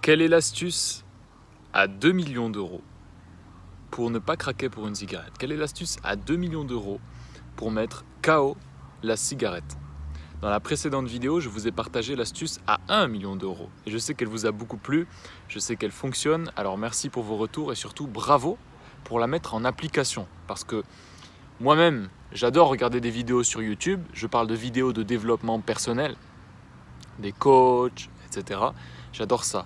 Quelle est l'astuce à 2 millions d'euros pour ne pas craquer pour une cigarette? Quelle est l'astuce à 2 millions d'euros pour mettre KO la cigarette? Dans la précédente vidéo, je vous ai partagé l'astuce à 1 million d'euros. Et je sais qu'elle vous a beaucoup plu, je sais qu'elle fonctionne. Alors merci pour vos retours et surtout bravo pour la mettre en application. Parce que moi-même, j'adore regarder des vidéos sur YouTube. Je parle de vidéos de développement personnel, des coachs, etc. J'adore ça.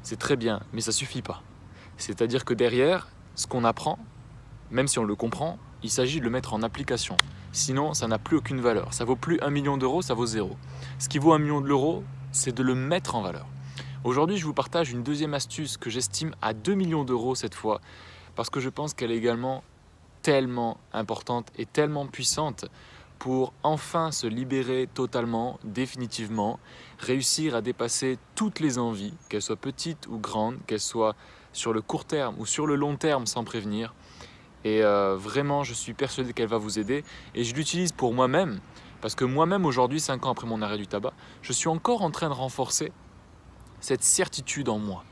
C'est très bien, mais ça ne suffit pas. C'est-à-dire que derrière, ce qu'on apprend, même si on le comprend, il s'agit de le mettre en application. Sinon, ça n'a plus aucune valeur. Ça vaut plus 1 million d'euros, ça vaut 0. Ce qui vaut 1 million d'euros, c'est de le mettre en valeur. Aujourd'hui, je vous partage une deuxième astuce que j'estime à 2 millions d'euros cette fois, parce que je pense qu'elle est également tellement importante et tellement puissante pour enfin se libérer totalement, définitivement, réussir à dépasser toutes les envies, qu'elles soient petites ou grandes, qu'elles soient sur le court terme ou sur le long terme sans prévenir. Et vraiment, je suis persuadé qu'elle va vous aider. Et je l'utilise pour moi-même, parce que moi-même aujourd'hui, 5 ans après mon arrêt du tabac, je suis encore en train de renforcer cette certitude en moi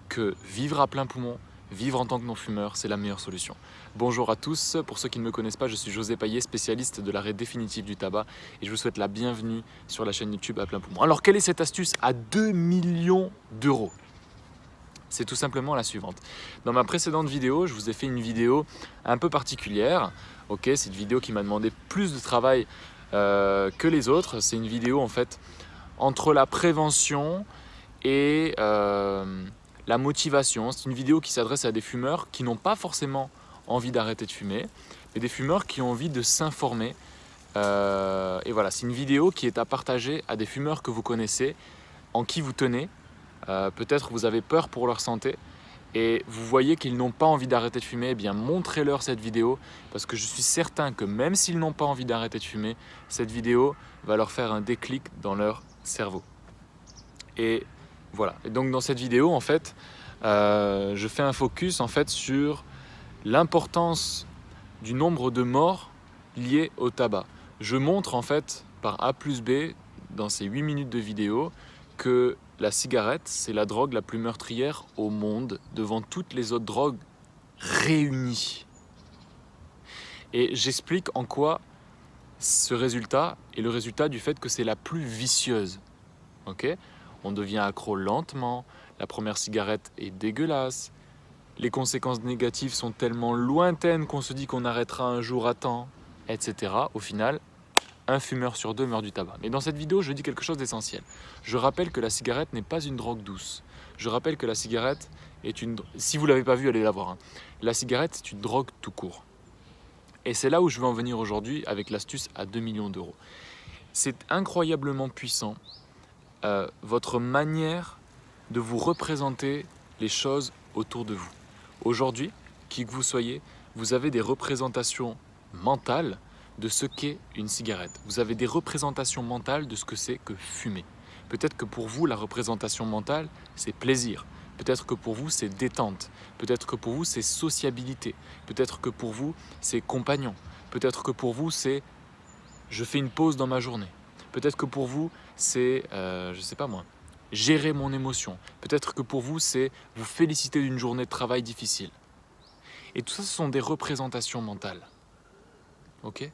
que vivre à plein poumon, vivre en tant que non-fumeur, c'est la meilleure solution. Bonjour à tous, pour ceux qui ne me connaissent pas, je suis José Payet, spécialiste de l'arrêt définitif du tabac et je vous souhaite la bienvenue sur la chaîne YouTube à plein poumon. Alors quelle est cette astuce à 2 millions d'euros? C'est tout simplement la suivante. Dans ma précédente vidéo, je vous ai fait une vidéo un peu particulière. Ok, c'est une vidéo qui m'a demandé plus de travail que les autres. C'est une vidéo en fait entre la prévention et la motivation. C'est une vidéo qui s'adresse à des fumeurs qui n'ont pas forcément envie d'arrêter de fumer, mais des fumeurs qui ont envie de s'informer. Et voilà, c'est une vidéo qui est à partager à des fumeurs que vous connaissez, en qui vous tenez. Peut-être vous avez peur pour leur santé et vous voyez qu'ils n'ont pas envie d'arrêter de fumer, eh bien montrez-leur cette vidéo parce que je suis certain que même s'ils n'ont pas envie d'arrêter de fumer, cette vidéo va leur faire un déclic dans leur cerveau. Et voilà. Et donc dans cette vidéo, en fait, je fais un focus en fait sur l'importance du nombre de morts liées au tabac. Je montre en fait par A plus B dans ces 8 minutes de vidéo que la cigarette, c'est la drogue la plus meurtrière au monde devant toutes les autres drogues réunies. Et j'explique en quoi ce résultat est le résultat du fait que c'est la plus vicieuse. Okay, on devient accro lentement, la première cigarette est dégueulasse, les conséquences négatives sont tellement lointaines qu'on se dit qu'on arrêtera un jour à temps, etc. Au final, un fumeur sur 2 meurt du tabac. Mais dans cette vidéo, je dis quelque chose d'essentiel. Je rappelle que la cigarette n'est pas une drogue douce. Je rappelle que la cigarette est une... Si vous ne l'avez pas vue, allez la voir. La cigarette, c'est une drogue tout court. Et c'est là où je veux en venir aujourd'hui avec l'astuce à 2 millions d'euros. C'est incroyablement puissant, votre manière de vous représenter les choses autour de vous. Aujourd'hui, qui que vous soyez, vous avez des représentations mentales de ce qu'est une cigarette. Vous avez des représentations mentales de ce que c'est que fumer. Peut-être que pour vous, la représentation mentale, c'est plaisir. Peut-être que pour vous, c'est détente. Peut-être que pour vous, c'est sociabilité. Peut-être que pour vous, c'est compagnon. Peut-être que pour vous, c'est je fais une pause dans ma journée. Peut-être que pour vous, c'est, je ne sais pas moi, gérer mon émotion. Peut-être que pour vous, c'est vous féliciter d'une journée de travail difficile. Et tout ça, ce sont des représentations mentales. Ok ?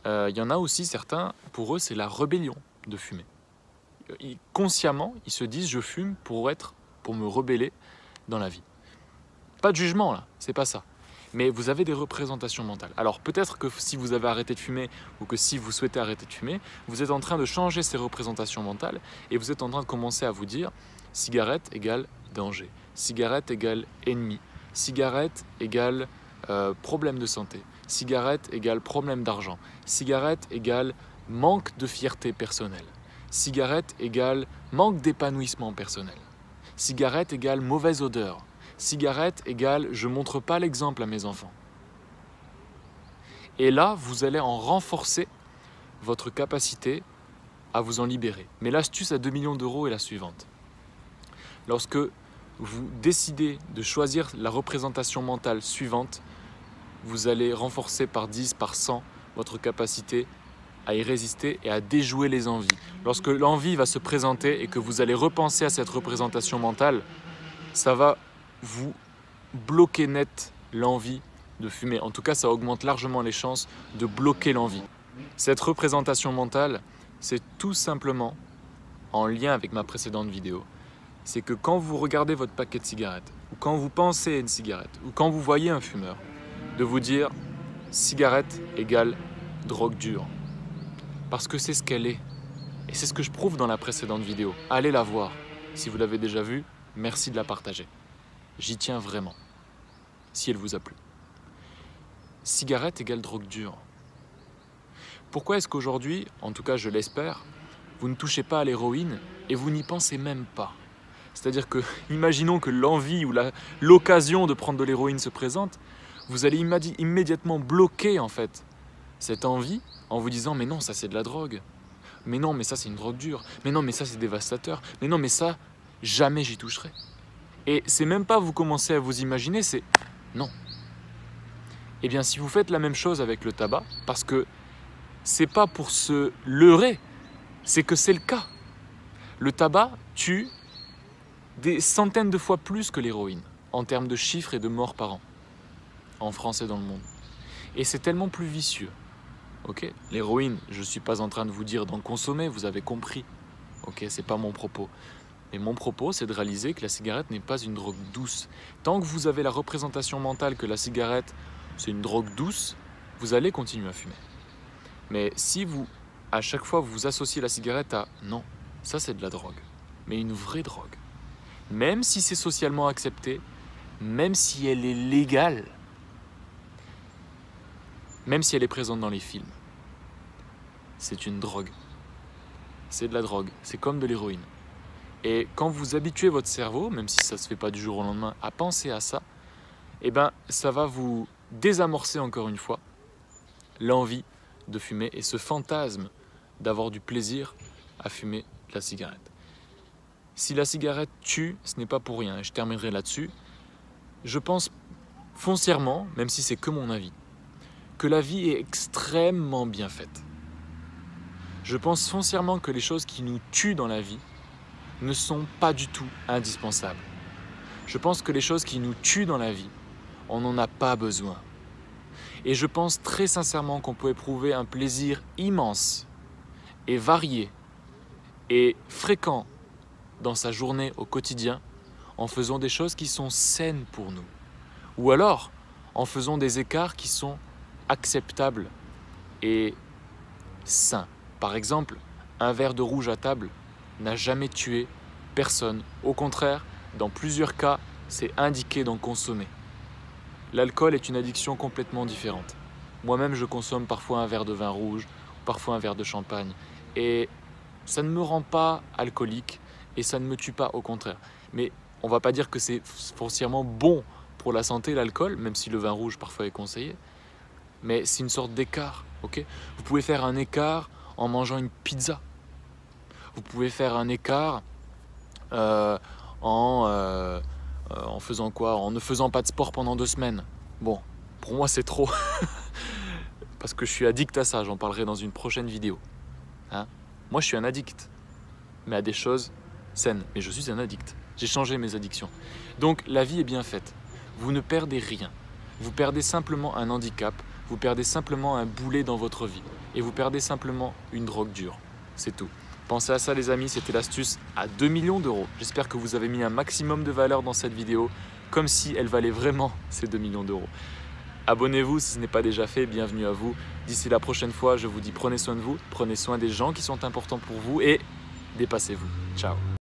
Il y en a aussi certains, pour eux, c'est la rébellion de fumer. Consciemment, ils se disent je fume pour me rebeller dans la vie. Pas de jugement là, c'est pas ça. Mais vous avez des représentations mentales. Alors peut-être que si vous avez arrêté de fumer ou que si vous souhaitez arrêter de fumer, vous êtes en train de changer ces représentations mentales et vous êtes en train de commencer à vous dire cigarette égale danger, cigarette égale ennemi, cigarette égale problème de santé, cigarette égale problème d'argent, cigarette égale manque de fierté personnelle, cigarette égale manque d'épanouissement personnel, cigarette égale mauvaise odeur, cigarette égale je ne montre pas l'exemple à mes enfants. Et là, vous allez en renforcer votre capacité à vous en libérer. Mais l'astuce à 2 millions d'euros est la suivante. Lorsque vous décidez de choisir la représentation mentale suivante, vous allez renforcer par 10, par 100 votre capacité à y résister et à déjouer les envies. Lorsque l'envie va se présenter et que vous allez repenser à cette représentation mentale, ça va vous bloquer net l'envie de fumer. En tout cas, ça augmente largement les chances de bloquer l'envie. Cette représentation mentale, c'est tout simplement en lien avec ma précédente vidéo. C'est que quand vous regardez votre paquet de cigarettes, ou quand vous pensez à une cigarette, ou quand vous voyez un fumeur, de vous dire cigarette égale drogue dure. Parce que c'est ce qu'elle est. Et c'est ce que je prouve dans la précédente vidéo. Allez la voir. Si vous l'avez déjà vue, merci de la partager. J'y tiens vraiment. Si elle vous a plu. Cigarette égale drogue dure. Pourquoi est-ce qu'aujourd'hui, en tout cas je l'espère, vous ne touchez pas à l'héroïne et vous n'y pensez même pas? C'est-à-dire que, imaginons que l'envie ou l'occasion de prendre de l'héroïne se présente, vous allez immédiatement bloquer en fait cette envie en vous disant « mais non, ça c'est de la drogue. Mais non, mais ça c'est une drogue dure. Mais non, mais ça c'est dévastateur. Mais non, mais ça, jamais j'y toucherai. » Et c'est même pas vous commencez à vous imaginer, c'est « non ». Eh bien, si vous faites la même chose avec le tabac, parce que c'est pas pour se leurrer, c'est que c'est le cas. Le tabac tue des centaines de fois plus que l'héroïne, en termes de chiffres et de morts par an, en France et dans le monde. Et c'est tellement plus vicieux. Okay, l'héroïne, je ne suis pas en train de vous dire d'en consommer, vous avez compris. Okay, c'est pas mon propos. Mais mon propos, c'est de réaliser que la cigarette n'est pas une drogue douce. Tant que vous avez la représentation mentale que la cigarette, c'est une drogue douce, vous allez continuer à fumer. Mais si vous, à chaque fois, vous associez la cigarette à « non, ça c'est de la drogue », mais une vraie drogue, même si c'est socialement accepté, même si elle est légale, même si elle est présente dans les films, c'est une drogue. C'est de la drogue, c'est comme de l'héroïne. Et quand vous habituez votre cerveau, même si ça ne se fait pas du jour au lendemain, à penser à ça, eh ben, ça va vous désamorcer encore une fois l'envie de fumer et ce fantasme d'avoir du plaisir à fumer de la cigarette. Si la cigarette tue, ce n'est pas pour rien, et je terminerai là-dessus. Je pense foncièrement, même si c'est que mon avis, que la vie est extrêmement bien faite. Je pense foncièrement que les choses qui nous tuent dans la vie ne sont pas du tout indispensables. Je pense que les choses qui nous tuent dans la vie, on n'en a pas besoin. Et je pense très sincèrement qu'on peut éprouver un plaisir immense et varié et fréquent dans sa journée au quotidien en faisant des choses qui sont saines pour nous. Ou alors en faisant des écarts qui sont acceptables et sains. Par exemple, un verre de rouge à table n'a jamais tué personne. Au contraire, dans plusieurs cas, c'est indiqué d'en consommer. L'alcool est une addiction complètement différente. Moi-même, je consomme parfois un verre de vin rouge, parfois un verre de champagne. Et ça ne me rend pas alcoolique et ça ne me tue pas, au contraire. Mais on ne va pas dire que c'est foncièrement bon pour la santé, l'alcool, même si le vin rouge parfois est conseillé. Mais c'est une sorte d'écart. Okay, vous pouvez faire un écart en mangeant une pizza. Vous pouvez faire un écart en faisant quoi? En ne faisant pas de sport pendant 2 semaines. Bon, pour moi c'est trop. Parce que je suis addict à ça, j'en parlerai dans une prochaine vidéo. Hein? Moi je suis un addict, mais à des choses saines. Mais je suis un addict. J'ai changé mes addictions. Donc la vie est bien faite. Vous ne perdez rien. Vous perdez simplement un handicap. Vous perdez simplement un boulet dans votre vie. Et vous perdez simplement une drogue dure. C'est tout. Pensez à ça les amis, c'était l'astuce à 2 millions d'euros. J'espère que vous avez mis un maximum de valeur dans cette vidéo, comme si elle valait vraiment ces 2 millions d'euros. Abonnez-vous si ce n'est pas déjà fait, bienvenue à vous. D'ici la prochaine fois, je vous dis prenez soin de vous, prenez soin des gens qui sont importants pour vous et dépassez-vous. Ciao.